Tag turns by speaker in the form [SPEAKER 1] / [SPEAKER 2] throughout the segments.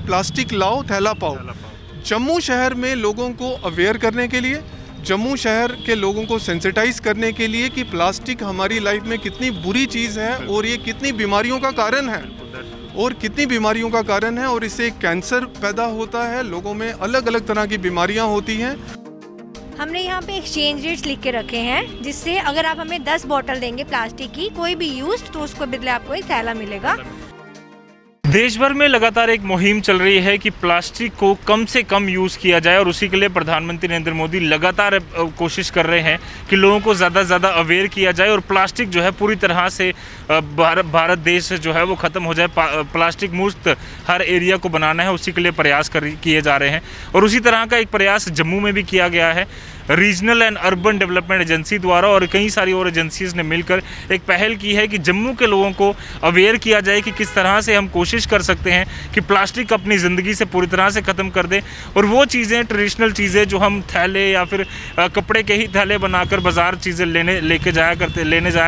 [SPEAKER 1] Plastic लाओ थैला पाओ। जम्मू शहर में लोगों को अवेयर करने के लिए, जम्मू शहर के लोगों को सेंसिटाइज करने के लिए कि प्लास्टिक हमारी लाइफ में कितनी बुरी चीज़ है और ये कितनी बीमारियों का कारण है और इससे कैंसर पैदा होता है, लोगों में अलग अलग तरह की बीमारियां होती हैं।
[SPEAKER 2] हमने यहाँ पे एक्सचेंज रेट्स लिख के रखे हैं, जिससे अगर आप हमें 10 बोतल देंगे प्लास्टिक की कोई भी यूज्ड, तो उसको बदले आपको एक थैला मिलेगा।
[SPEAKER 3] देश भर में लगातार एक मुहिम चल रही है कि प्लास्टिक को कम से कम यूज़ किया जाए और उसी के लिए प्रधानमंत्री नरेंद्र मोदी लगातार कोशिश कर रहे हैं कि लोगों को ज़्यादा से ज़्यादा अवेयर किया जाए और प्लास्टिक जो है पूरी तरह से भारत देश जो है वो ख़त्म हो जाए, प्लास्टिक मुक्त हर एरिया को बनाना है, उसी के लिए प्रयास किए जा रहे हैं। और उसी तरह का एक प्रयास जम्मू में भी किया गया है regional and urban development agency द्वारा, और कई सारी और एजेंसीज ने मिलकर एक पहल की है कि जम्मू के लोगों को अवेयर किया जाए कि किस तरह से हम कोशिश कर सकते हैं कि प्लास्टिक अपनी ज़िंदगी से पूरी तरह से ख़त्म कर दें और वो चीज़ें, ट्रेडिशनल चीज़ें जो हम थैले या फिर कपड़े के ही थैले बनाकर बाज़ार चीज़ें लेने जाया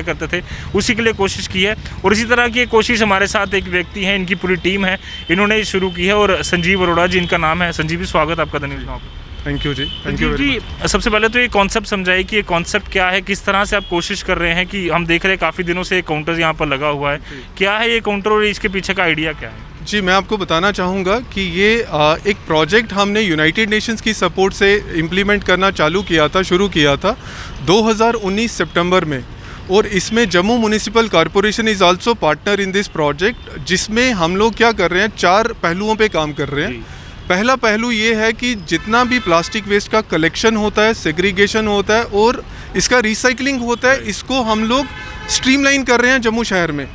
[SPEAKER 3] करते थे, उसी के लिए कोशिश की है। और इसी तरह की कोशिश हमारे साथ एक व्यक्ति हैं, इनकी पूरी टीम है, इन्होंने शुरू की है और संजीव अरोड़ा जी इनका नाम है। संजीव जी, स्वागत आपका धन्यवाद यहाँ पर।
[SPEAKER 1] थैंक यू जी।
[SPEAKER 3] सबसे पहले तो ये कॉन्सेप्ट समझाइए कि ये कॉन्सेप्ट क्या है, किस तरह से आप कोशिश कर रहे हैं कि हम देख रहे हैं काफ़ी दिनों से एक काउंटर यहाँ पर लगा हुआ है, क्या है ये काउंटर और इसके पीछे का आइडिया क्या है?
[SPEAKER 1] जी, मैं आपको बताना चाहूँगा कि ये एक प्रोजेक्ट हमने यूनाइटेड नेशंस की सपोर्ट से इम्प्लीमेंट करना शुरू किया था 2019 सितंबर में, और इसमें Jammu municipal corporation is also partner in this project, जिसमें हम लोग क्या कर रहे हैं, 4 पहलुओं पे काम कर रहे हैं। पहला पहलू ये है कि जितना भी प्लास्टिक वेस्ट का कलेक्शन होता है, सेग्रीगेशन होता है और इसका रिसाइकलिंग होता है, इसको हम लोग स्ट्रीमलाइन कर रहे हैं जम्मू शहर में।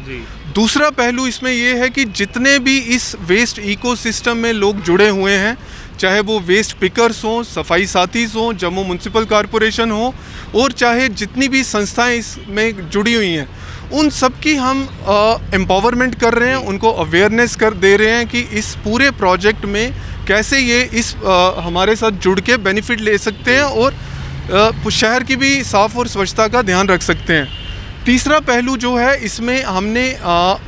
[SPEAKER 1] दूसरा पहलू इसमें ये है कि जितने भी इस वेस्ट इकोसिस्टम में लोग जुड़े हुए हैं, चाहे वो वेस्ट पिकर्स हों, सफाई साथीज़ हों, जम्मू म्युनिसिपल कॉरपोरेशन हो, और चाहे जितनी भी संस्थाएं इसमें जुड़ी हुई हैं, उन सब की हम एम्पावरमेंट कर रहे हैं, उनको अवेयरनेस दे रहे हैं कि इस पूरे प्रोजेक्ट में कैसे ये हमारे साथ जुड़ के बेनिफिट ले सकते हैं और शहर की भी साफ़ और स्वच्छता का ध्यान रख सकते हैं। तीसरा पहलू जो है, इसमें हमने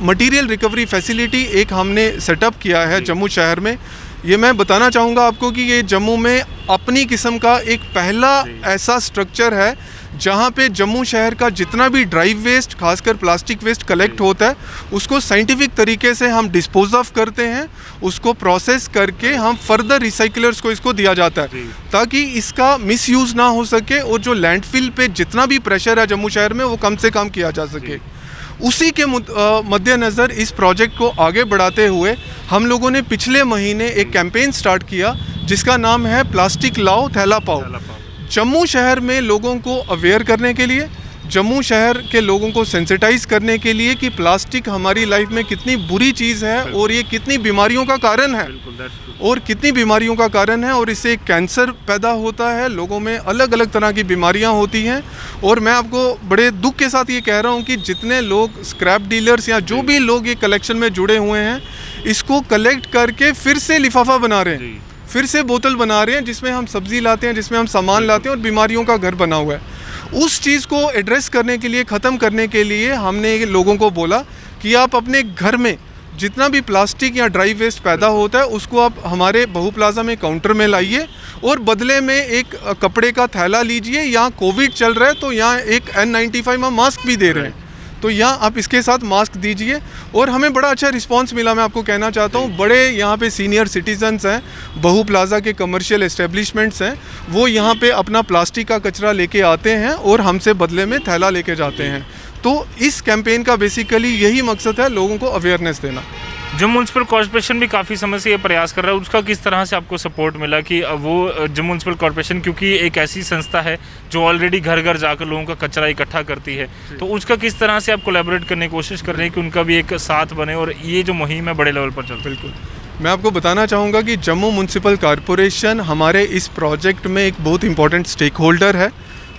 [SPEAKER 1] मटेरियल रिकवरी फैसिलिटी एक हमने सेटअप किया है जम्मू शहर में। ये मैं बताना चाहूँगा आपको कि ये जम्मू में अपनी किस्म का एक पहला ऐसा स्ट्रक्चर है जहाँ पे जम्मू शहर का जितना भी ड्राई वेस्ट, खासकर प्लास्टिक वेस्ट कलेक्ट होता है, उसको साइंटिफिक तरीके से हम डिस्पोज ऑफ करते हैं, उसको प्रोसेस करके हम फर्दर रिसाइकलर्स को इसको दिया जाता है ताकि इसका मिसयूज़ ना हो सके और जो लैंडफिल पे जितना भी प्रेशर है जम्मू शहर में वो कम से कम किया जा सके। उसी के मद्देनज़र इस प्रोजेक्ट को आगे बढ़ाते हुए हम लोगों ने पिछले महीने एक कैंपेन स्टार्ट किया जिसका नाम है प्लास्टिक लाओ थैला पाओ। जम्मू शहर में लोगों को अवेयर करने के लिए, जम्मू शहर के लोगों को सेंसिटाइज करने के लिए कि प्लास्टिक हमारी लाइफ में कितनी बुरी चीज़ है और ये कितनी बीमारियों का कारण है और इससे कैंसर पैदा होता है, लोगों में अलग अलग तरह की बीमारियां होती हैं। और मैं आपको बड़े दुख के साथ ये कह रहा हूँ कि जितने लोग स्क्रैप डीलर्स या जो भी लोग ये कलेक्शन में जुड़े हुए हैं, इसको कलेक्ट करके फिर से लिफाफा बना रहे हैं, फिर से बोतल बना रहे हैं जिसमें हम सब्ज़ी लाते हैं, जिसमें हम सामान लाते हैं और बीमारियों का घर बना हुआ है। उस चीज़ को एड्रेस करने के लिए, ख़त्म करने के लिए हमने लोगों को बोला कि आप अपने घर में जितना भी प्लास्टिक या ड्राई वेस्ट पैदा होता है उसको आप हमारे बहु प्लाजा में काउंटर में लाइए और बदले में एक कपड़े का थैला लीजिए। यहाँ कोविड चल रहा है तो यहाँ एक N95 में मास्क भी दे रहे हैं, तो यहाँ आप इसके साथ मास्क दीजिए। और हमें बड़ा अच्छा रिस्पांस मिला, मैं आपको कहना चाहता हूँ। बड़े यहाँ पे सीनियर सिटीजन्स हैं, बहु प्लाजा के कमर्शियल एस्टेब्लिशमेंट्स हैं, वो यहाँ पे अपना प्लास्टिक का कचरा लेके आते हैं और हमसे बदले में थैला लेके जाते हैं। तो इस कैंपेन का बेसिकली यही मकसद है, लोगों को अवेयरनेस देना।
[SPEAKER 3] जम्मू म्युनिसिपल कॉर्पोरेशन भी काफ़ी समय से ये प्रयास कर रहा है, उसका किस तरह से आपको सपोर्ट मिला कि वो जम्मू म्युनिसिपल कॉर्पोरेशन, क्योंकि एक ऐसी संस्था है जो ऑलरेडी घर घर जाकर लोगों का कचरा इकट्ठा करती है, तो उसका किस तरह से आप कोलैबोरेट करने की कोशिश कर रहे हैं कि उनका भी एक साथ बने और ये जो मुहिम है बड़े लेवल पर चले?
[SPEAKER 1] बिल्कुल, मैं आपको बताना चाहूँगा कि जम्मू म्युनिसिपल कॉर्पोरेशन हमारे इस प्रोजेक्ट में एक बहुत इंपॉर्टेंट स्टेक होल्डर है।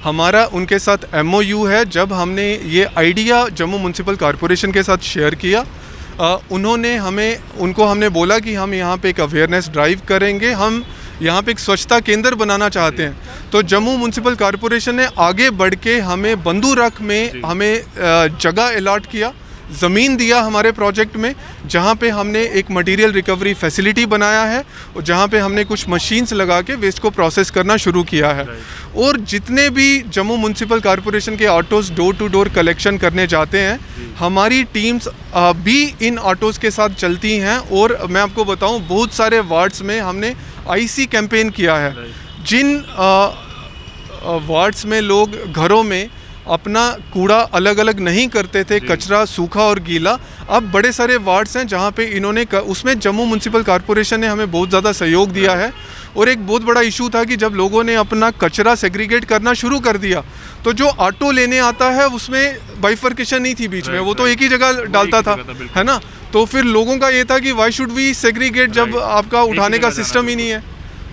[SPEAKER 1] हमारा उनके साथ MOU है। जब हमने ये आइडिया जम्मू म्युनिसिपल कॉर्पोरेशन के साथ शेयर किया, उनको हमने बोला कि हम यहाँ पे एक अवेयरनेस ड्राइव करेंगे, हम यहाँ पे एक स्वच्छता केंद्र बनाना चाहते हैं। तो जम्मू म्युनिसिपल कॉर्पोरेशन ने आगे बढ़ के हमें बंदूरख में हमें जगह अलॉट किया ज़मीन दिया हमारे प्रोजेक्ट में, जहाँ पे हमने एक मटेरियल रिकवरी फैसिलिटी बनाया है और जहाँ पे हमने कुछ मशीन्स लगा के वेस्ट को प्रोसेस करना शुरू किया है। और जितने भी जम्मू म्यूनसिपल कॉरपोरेशन के autos door to door collection करने जाते हैं, हमारी टीम्स भी इन ऑटोज़ के साथ चलती हैं। और मैं आपको बताऊं, बहुत सारे वार्ड्स में हमने आईसी कैंपेन किया है। जिन वार्ड्स में लोग घरों में अपना कूड़ा अलग अलग नहीं करते थे, कचरा सूखा और गीला, अब बड़े सारे वार्ड्स हैं जहाँ पे इन्होंने उसमें जम्मू म्यूनसिपल कॉरपोरेशन ने हमें बहुत ज़्यादा सहयोग दिया है। और एक बहुत बड़ा इशू था कि जब लोगों ने अपना कचरा सेग्रीगेट करना शुरू कर दिया, तो जो ऑटो लेने आता है उसमें बाइफर्केशन नहीं थी बीच में, वो तो एक ही जगह डालता था, है ना। तो फिर लोगों का ये था कि वाई शुड वी सेग्रीगेट जब आपका उठाने का सिस्टम ही नहीं है।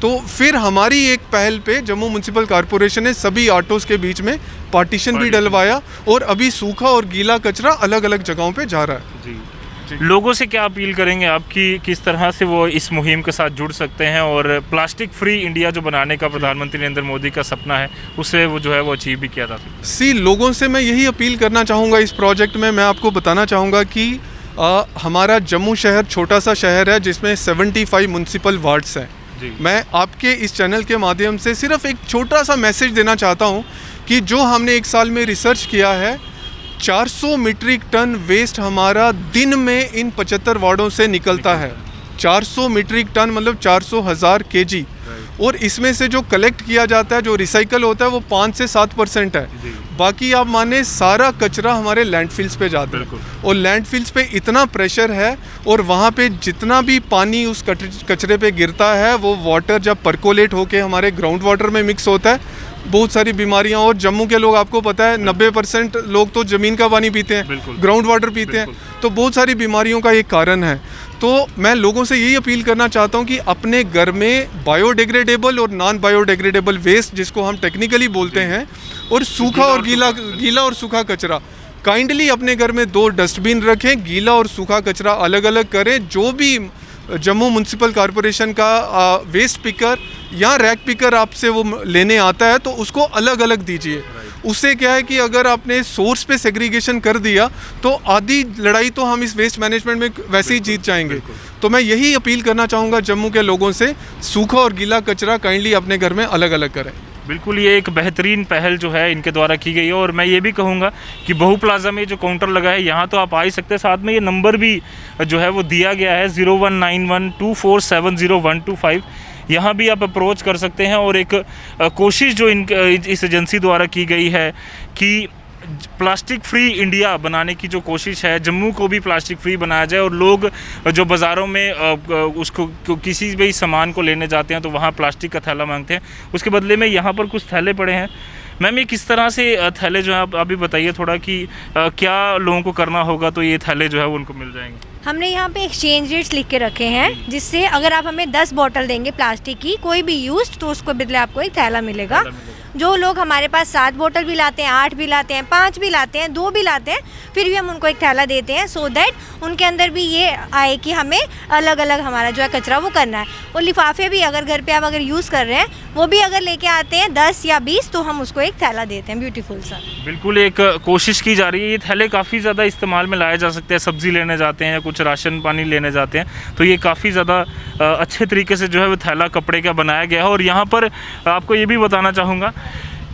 [SPEAKER 1] तो फिर हमारी एक पहल पे जम्मू म्यूनसिपल कॉरपोरेशन ने सभी ऑटोज़ के बीच में पार्टीशन भी डलवाया और अभी सूखा और गीला कचरा अलग अलग जगहों पे जा रहा है।
[SPEAKER 3] जी। लोगों से क्या अपील करेंगे आपकी, किस तरह से वो इस मुहिम के साथ जुड़ सकते हैं और प्लास्टिक फ्री इंडिया जो बनाने का प्रधानमंत्री नरेंद्र मोदी का सपना है, उससे वो जो है वो अचीव भी किया जा सकता है?
[SPEAKER 1] लोगों से मैं यही अपील करना चाहूँगा इस प्रोजेक्ट में। मैं आपको बताना चाहूँगा कि हमारा जम्मू शहर छोटा सा शहर है जिसमें 75 म्यूनसिपल वार्ड्स हैं। मैं आपके इस चैनल के माध्यम से सिर्फ एक छोटा सा मैसेज देना चाहता हूं कि जो हमने एक साल में रिसर्च किया है, 400 मीट्रिक टन वेस्ट हमारा दिन में इन 75 वार्डों से निकलता है। 400 मीट्रिक टन मतलब 400,000 kg। और इसमें से जो कलेक्ट किया जाता है, जो रिसाइकल होता है, वो 5 से 7% है। बाकी आप माने सारा कचरा हमारे लैंडफिल्स पे जाता है और लैंडफिल्स पे इतना प्रेशर है और वहाँ पे जितना भी पानी उस कचरे पे गिरता है, वो वाटर जब परकोलेट होके हमारे ग्राउंड वाटर में मिक्स होता है, बहुत सारी बीमारियां। और जम्मू के लोग, आपको पता है, 90% लोग तो ज़मीन का पानी पीते हैं, ग्राउंड वाटर पीते हैं, तो बहुत सारी बीमारियों का ये कारण है। तो मैं लोगों से यही अपील करना चाहता हूँ कि अपने घर में बायोडिग्रेडेबल और नॉन बायोडिग्रेडेबल वेस्ट, जिसको हम टेक्निकली बोलते हैं, और सूखा और गीला और सूखा कचरा, काइंडली अपने घर में 2 डस्टबिन रखें। गीला और सूखा कचरा अलग अलग करें। जो भी जम्मू म्यूनसिपल कॉरपोरेशन का वेस्ट पिकर या रैक पिकर आपसे वो लेने आता है, तो उसको अलग अलग दीजिए। उससे क्या है कि अगर आपने सोर्स पे सेग्रीगेशन कर दिया, तो आधी लड़ाई तो हम इस वेस्ट मैनेजमेंट में वैसे ही जीत जाएंगे। तो मैं यही अपील करना चाहूँगा जम्मू के लोगों से, सूखा और गीला कचरा काइंडली अपने घर में अलग अलग करें।
[SPEAKER 3] बिल्कुल, ये एक बेहतरीन पहल जो है इनके द्वारा की गई है। और मैं ये भी कहूँगा कि बहु प्लाजा में जो काउंटर लगा है, यहाँ तो आप आ ही सकते हैं। साथ में ये नंबर भी जो है वो दिया गया है 019124700125। यहाँ भी आप अप्रोच कर सकते हैं। और एक कोशिश जो इस एजेंसी द्वारा की गई है कि प्लास्टिक फ्री इंडिया बनाने की जो कोशिश है, जम्मू को भी प्लास्टिक फ्री बनाया जाए। और लोग जो बाज़ारों में उसको किसी भी सामान को लेने जाते हैं तो वहाँ प्लास्टिक का थैला मांगते हैं, उसके बदले में यहाँ पर कुछ थैले पड़े हैं। मैम, ये किस तरह से थैले जो है आप भी बताइए थोड़ा कि क्या लोगों को करना होगा तो ये थैले जो है वो उनको मिल जाएंगे?
[SPEAKER 2] हमने यहाँ पे एक्सचेंज रेट्स लिख के रखे हैं, जिससे अगर आप हमें 10 बॉटल देंगे प्लास्टिक की, कोई भी यूज्ड, तो उसको बदले आपको एक थैला मिलेगा। जो लोग हमारे पास 7 बोतल भी लाते हैं, 8 भी लाते हैं, 5 भी लाते हैं, 2 भी लाते हैं, फिर भी हम उनको एक थैला देते हैं, सो दैट उनके अंदर भी ये आए कि हमें अलग अलग हमारा जो है कचरा वो करना है। और लिफाफे भी अगर घर पे आप अगर यूज़ कर रहे हैं, वो भी अगर लेके आते हैं 10 या 20, तो हम उसको एक थैला देते हैं, ब्यूटीफुल सा।
[SPEAKER 3] बिल्कुल, एक कोशिश की जा रही है। ये थैले काफ़ी ज़्यादा इस्तेमाल में लाए जा सकते हैं। सब्ज़ी लेने जाते हैं या कुछ राशन पानी लेने जाते हैं, तो ये काफ़ी ज़्यादा अच्छे तरीके से जो है वो थैला कपड़े का बनाया गया है। और यहाँ पर आपको ये भी बताना चाहूँगा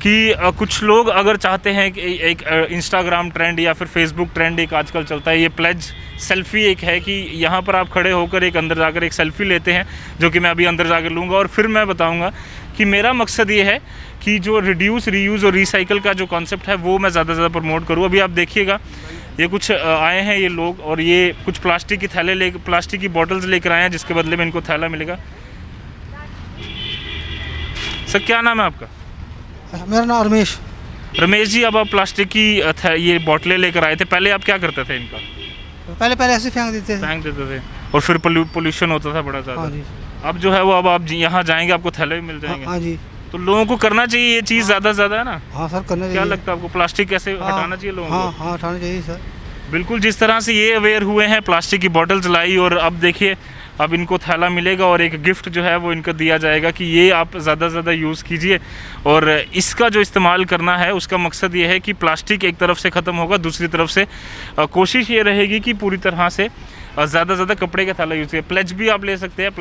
[SPEAKER 3] कि कुछ लोग अगर चाहते हैं कि एक इंस्टाग्राम ट्रेंड या फिर फेसबुक ट्रेंड एक आजकल चलता है, ये प्लेज सेल्फ़ी एक है कि यहाँ पर आप खड़े होकर एक अंदर जाकर एक सेल्फ़ी लेते हैं, जो कि मैं अभी अंदर जाकर लूँगा। और फिर मैं बताऊँगा कि मेरा मकसद ये है कि जो रिड्यूस, रीयूज़ और रिसाइकल का जो कॉन्सेप्ट है वो मैं ज़्यादा से ज़्यादा प्रमोट करूँ। अभी आप देखिएगा, ये कुछ आए हैं ये लोग, और ये कुछ प्लास्टिक की थैले प्लास्टिक की बॉटल्स लेकर आए हैं, जिसके बदले में इनको थैला मिलेगा। सर, क्या नाम है आपका?
[SPEAKER 4] मेरा नाम रमेश।
[SPEAKER 3] रमेश जी, अब आप प्लास्टिक की ये बोतलें लेकर आए थे, पहले आप क्या करते थे इनका?
[SPEAKER 4] पहले ऐसे फेंक देते
[SPEAKER 3] थे और फिर पोल्यूशन होता था बड़ा ज़्यादा।
[SPEAKER 4] हाँ जी।
[SPEAKER 3] अब जो है वो अब आप यहाँ जाएंगे आपको थैले भी मिल जाएंगे।
[SPEAKER 4] हाँ जी।
[SPEAKER 3] तो लोगों को करना चाहिए ये चीज़ ज़्यादा से ज़्यादा, है ना?
[SPEAKER 4] हाँ सर, करना चाहिए।
[SPEAKER 3] क्या लगता है आपको, प्लास्टिक कैसे हटाना चाहिए लोगों को?
[SPEAKER 4] हाँ, हटाना चाहिए सर।
[SPEAKER 3] बिल्कुल, जिस तरह से ये अवेयर हुए हैं, प्लास्टिक की बॉटल्स लाई, और अब देखिए अब इनको थैला मिलेगा और एक गिफ्ट जो है वो इनको दिया जाएगा कि ये आप ज़्यादा से ज़्यादा यूज़ कीजिए। और इसका जो इस्तेमाल करना है उसका मकसद ये है कि प्लास्टिक एक तरफ से ख़त्म होगा, दूसरी तरफ से कोशिश ये रहेगी कि पूरी तरह से ज़्यादा से ज़्यादा कपड़े का थैला यूज़ किया। प्लेज भी आप ले सकते हैं,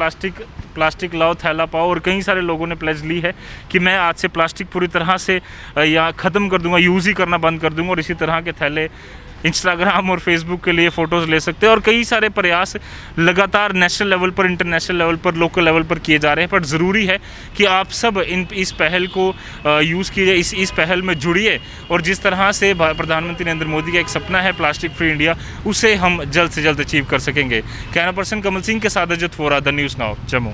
[SPEAKER 3] प्लास्टिक लाओ थैला पाओ, और कई सारे लोगों ने प्लेज ली है कि मैं आज से प्लास्टिक पूरी तरह से या ख़त्म कर दूंगा, यूज़ ही करना बंद कर दूंगा। और इसी तरह के थैले इंस्टाग्राम और फेसबुक के लिए फ़ोटोज़ ले सकते हैं। और कई सारे प्रयास लगातार नेशनल लेवल पर, इंटरनेशनल लेवल पर, लोकल लेवल पर किए जा रहे हैं। पर ज़रूरी है कि आप सब इस पहल को यूज़ कीजिए, इस पहल में जुड़िए, और जिस तरह से प्रधानमंत्री नरेंद्र मोदी का एक सपना है प्लास्टिक फ्री इंडिया, उसे हम जल्द से जल्द अचीव कर सकेंगे। कैमरा पर्सन कमल सिंह के साथ अजत फोरा, द न्यूज़ नाउ, जम्मू।